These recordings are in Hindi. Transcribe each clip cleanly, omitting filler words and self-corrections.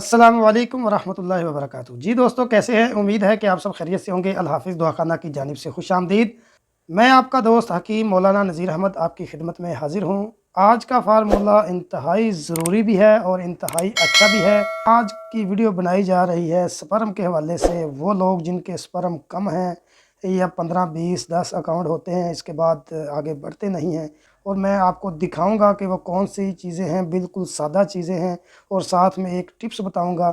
अस्सलामु अलैकुम वरहमतुल्लाहि वबरकातुहू। जी दोस्तों, कैसे हैं? उम्मीद है कि आप सब खैरियत से होंगे। अल हाफ़िज़ दुआखाना की जानिब से खुशामदीद। मैं आपका दोस्त हकीम मौलाना नज़ीर अहमद आपकी खिदमत में हाज़िर हूँ। आज का फ़ार्मूला इंतहाई ज़रूरी भी है और इंतहाई अच्छा भी है। आज की वीडियो बनाई जा रही है स्पर्म के हवाले से। वो लोग जिनके स्पर्म कम हैं या 15, 20, 10 अकाउंट होते हैं, इसके बाद आगे बढ़ते नहीं हैं, और मैं आपको दिखाऊंगा कि वो कौन सी चीज़ें हैं। बिल्कुल सादा चीज़ें हैं और साथ में एक टिप्स बताऊंगा।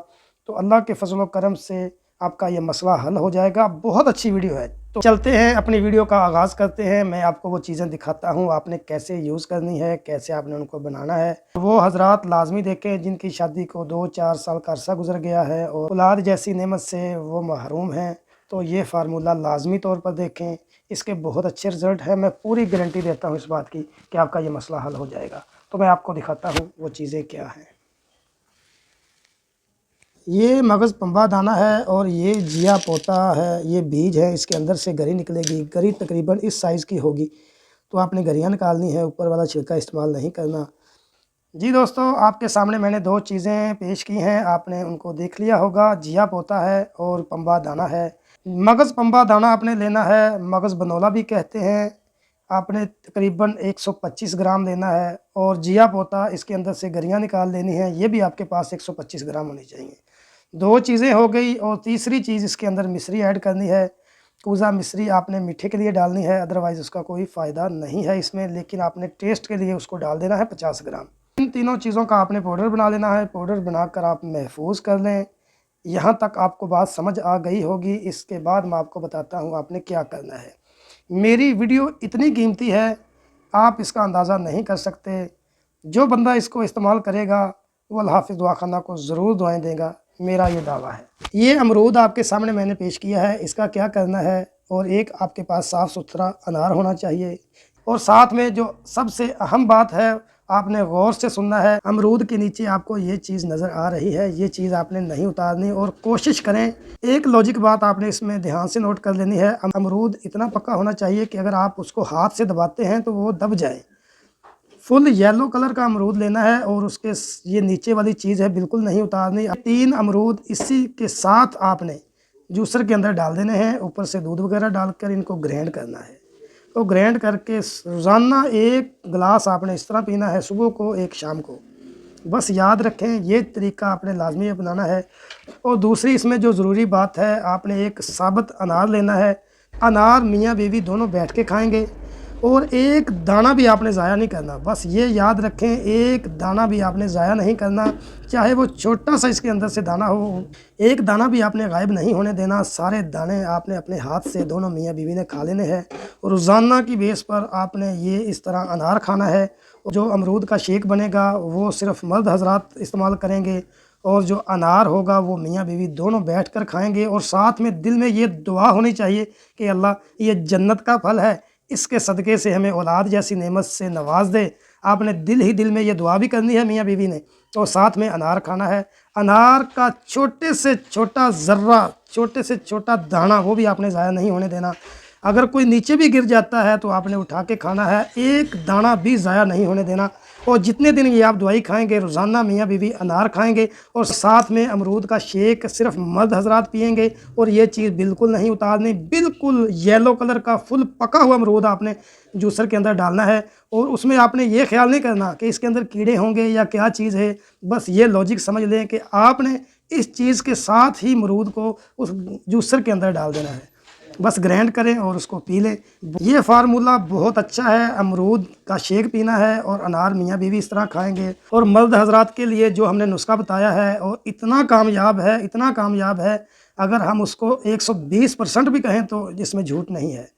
तो अल्लाह के फजल व करम से आपका ये मसला हल हो जाएगा। बहुत अच्छी वीडियो है, तो चलते हैं अपनी वीडियो का आगाज़ करते हैं। मैं आपको वो चीज़ें दिखाता हूँ, आपने कैसे यूज़ करनी है, कैसे आपने उनको बनाना है। वो हजरात लाजमी देखें जिनकी शादी को 2-4 साल का अरसा गुजर गया है और औलाद जैसी नेमत से वो महरूम हैं, तो ये फार्मूला लाजमी तौर पर देखें। इसके बहुत अच्छे रिज़ल्ट है। मैं पूरी गारंटी देता हूँ इस बात की कि आपका ये मसला हल हो जाएगा। तो मैं आपको दिखाता हूँ वो चीज़ें क्या हैं। ये मगज़ पंबा दाना है और ये जिया पोता है, ये बीज है। इसके अंदर से गरी निकलेगी। गरी तकरीबन इस साइज़ की होगी, तो आपने गरियाँ निकालनी है, ऊपर वाला छिलका इस्तेमाल नहीं करना। जी दोस्तों, आपके सामने मैंने दो चीज़ें पेश की हैं, आपने उनको देख लिया होगा। जिया पोता है और पंबा दाना है। मगज़ पंबा दाना आपने लेना है, मगज़ बनोला भी कहते हैं। आपने तकरीबन 125 ग्राम लेना है और जिया पोता इसके अंदर से गरियाँ निकाल लेनी है, ये भी आपके पास 125 ग्राम होनी चाहिए। दो चीज़ें हो गई और तीसरी चीज़ इसके अंदर मिश्री ऐड करनी है। कूज़ा मिश्री आपने मीठे के लिए डालनी है, अदरवाइज़ उसका कोई फ़ायदा नहीं है इसमें, लेकिन आपने टेस्ट के लिए उसको डाल देना है 50 ग्राम। इन तीनों चीज़ों का आपने पाउडर बना लेना है। पाउडर बनाकर आप महफूज कर लें। यहाँ तक आपको बात समझ आ गई होगी। इसके बाद मैं आपको बताता हूँ आपने क्या करना है। मेरी वीडियो इतनी कीमती है, आप इसका अंदाज़ा नहीं कर सकते। जो बंदा इसको इस्तेमाल करेगा वो अल हाफ़िज़ दुआखाना को ज़रूर दुआएं देगा, मेरा ये दावा है। ये अमरूद आपके सामने मैंने पेश किया है। इसका क्या करना है, और एक आपके पास साफ़ सुथरा अनार होना चाहिए, और साथ में जो सबसे अहम बात है, आपने गौर से सुनना है। अमरूद के नीचे आपको ये चीज़ नज़र आ रही है, ये चीज़ आपने नहीं उतारनी, और कोशिश करें। एक लॉजिक बात आपने इसमें ध्यान से नोट कर लेनी है। अमरूद इतना पक्का होना चाहिए कि अगर आप उसको हाथ से दबाते हैं तो वो दब जाए। फुल येलो कलर का अमरूद लेना है और उसके ये नीचे वाली चीज़ है बिल्कुल नहीं उतारनी। 3 अमरूद इसी के साथ आपने जूसर के अंदर डाल देने हैं। ऊपर से दूध वगैरह डालकर इनको ग्राइंड करना है। तो ग्राइंड करके रोज़ाना 1 गिलास आपने इस तरह पीना है, सुबह को, एक शाम को। बस याद रखें, ये तरीका आपने लाजमी अपनाना है। और दूसरी इसमें जो ज़रूरी बात है, आपने एक साबुत अनार लेना है। अनार मियाँ बीवी दोनों बैठ के खाएंगे, और एक दाना भी आपने ज़ाया नहीं करना। बस ये याद रखें, एक दाना भी आपने ज़ाया नहीं करना, चाहे वो छोटा सा इसके अंदर से दाना हो। एक दाना भी आपने गायब नहीं होने देना। सारे दाने आपने अपने हाथ से दोनों मियाँ बीवी ने खा लेने हैं। रोज़ाना की बेस पर आपने ये इस तरह अनार खाना है। जो अमरूद का शेक बनेगा वो सिर्फ मर्द हजरात इस्तेमाल करेंगे, और जो अनार होगा वो मियाँ बीवी दोनों बैठकर खाएंगे। और साथ में दिल में ये दुआ होनी चाहिए कि अल्लाह, ये जन्नत का फल है, इसके सदक़े से हमें औलाद जैसी नेमत से नवाज दे। आपने दिल ही दिल में ये दुआ भी करनी है मियाँ बीवी ने, और साथ में अनार खाना है। अनार का छोटे से छोटा ज़र्रा, छोटे से छोटा दाना, वो भी आपने ज़ाया नहीं होने देना। अगर कोई नीचे भी गिर जाता है तो आपने उठा के खाना है, एक दाना भी ज़ाया नहीं होने देना। और जितने दिन ये आप दवाई खाएंगे, रोज़ाना मियाँ बीवी अनार खाएंगे, और साथ में अमरूद का शेक सिर्फ मर्द हजरात पिएंगे। और ये चीज़ बिल्कुल नहीं उतारनी। बिल्कुल येलो कलर का फुल पका हुआ अमरूद आपने जूसर के अंदर डालना है, और उसमें आपने ये ख्याल नहीं करना कि इसके अंदर कीड़े होंगे या क्या चीज़ है। बस ये लॉजिक समझ लें कि आपने इस चीज़ के साथ ही अमरूद को उस जूसर के अंदर डाल देना है। बस ग्राइंड करें और उसको पी लें। ये फार्मूला बहुत अच्छा है। अमरूद का शेक पीना है और अनार मियाँ बीवी इस तरह खाएंगे। और मर्द हजरात के लिए जो हमने नुस्खा बताया है, और इतना कामयाब है, इतना कामयाब है, अगर हम उसको 120% भी कहें तो इसमें झूठ नहीं है।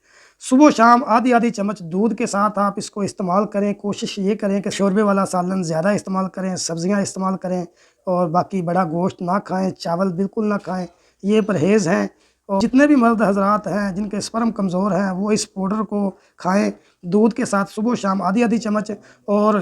सुबह शाम आधी आधी चम्मच दूध के साथ आप इसको इस्तेमाल करें। कोशिश ये करें कि शोरबे वाला सालन ज़्यादा इस्तेमाल करें, सब्ज़ियाँ इस्तेमाल करें, और बाकी बड़ा गोश्त ना खाएं, चावल बिल्कुल ना खाएं। ये परहेज़ हैं। और जितने भी मर्द हजरात हैं जिनके स्पर्म कमज़ोर हैं, वो इस पाउडर को खाएं दूध के साथ, सुबह शाम आधी आधी चम्मच, और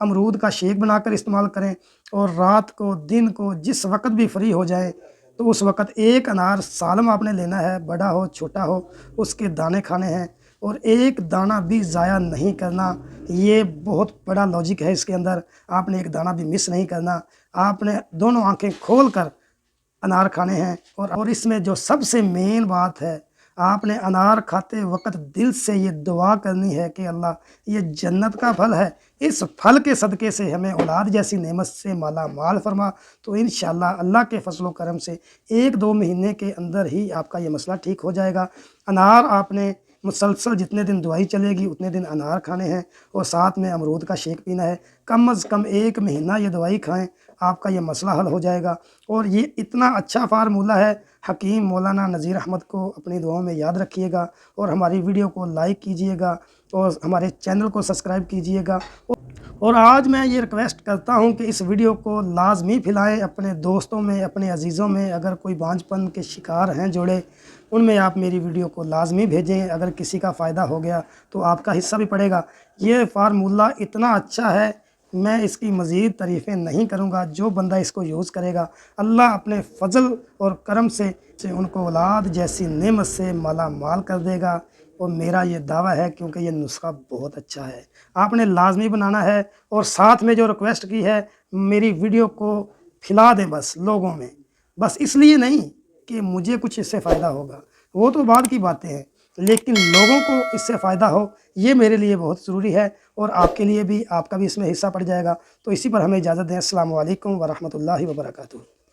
अमरूद का शेक बनाकर इस्तेमाल करें। और रात को, दिन को, जिस वक्त भी फ्री हो जाए तो उस वक्त एक अनार सालम आपने लेना है, बड़ा हो छोटा हो, उसके दाने खाने हैं। और एक दाना भी ज़ाया नहीं करना। ये बहुत बड़ा लॉजिक है इसके अंदर। आपने एक दाना भी मिस नहीं करना। आपने दोनों आंखें खोल कर अनार खाने हैं। और इसमें जो सबसे मेन बात है, आपने अनार खाते वक्त दिल से ये दुआ करनी है कि अल्लाह ये जन्नत का फल है, इस फल के सदक़े से हमें औलाद जैसी नेमत से माला माल फरमा। तो इंशाअल्लाह अल्लाह के फजल करम से 1-2 महीने के अंदर ही आपका ये मसला ठीक हो जाएगा। अनार आपने मुसलसल जितने दिन दवाई चलेगी उतने दिन अनार खाने हैं और साथ में अमरूद का शेक पीना है। कम अज़ कम 1 महीना ये दवाई खाएं, आपका ये मसला हल हो जाएगा। और ये इतना अच्छा फार्मूला है, हकीम मौलाना नज़ीर अहमद को अपनी दुआओं में याद रखिएगा और हमारी वीडियो को लाइक कीजिएगा और हमारे चैनल को सब्सक्राइब कीजिएगा। और आज मैं ये रिक्वेस्ट करता हूँ कि इस वीडियो को लाजमी फैलाएं अपने दोस्तों में, अपने अजीज़ों में। अगर कोई बांझपन के शिकार हैं जोड़े, उनमें आप मेरी वीडियो को लाजमी भेजें। अगर किसी का फ़ायदा हो गया तो आपका हिस्सा भी पड़ेगा। ये फार्मूला इतना अच्छा है, मैं इसकी मज़ीद तारीफ़ें नहीं करूँगा। जो बंदा इसको यूज़ करेगा, अल्लाह अपने फ़ज़ल और करम से उनको औलाद जैसी नेमत से माला माल कर देगा। और मेरा ये दावा है, क्योंकि ये नुस्खा बहुत अच्छा है। आपने लाजमी बनाना है। और साथ में जो रिक्वेस्ट की है, मेरी वीडियो को फैला दें बस लोगों में। बस इसलिए नहीं कि मुझे कुछ इससे फ़ायदा होगा, वो तो बाद की बातें हैं, लेकिन लोगों को इससे फ़ायदा हो, ये मेरे लिए बहुत ज़रूरी है। और आपके लिए भी, आपका भी इसमें हिस्सा पड़ जाएगा। तो इसी पर हमें इजाज़त दें। अस्सलामु अलैकुम व रहमतुल्लाहि व बरकातुहू।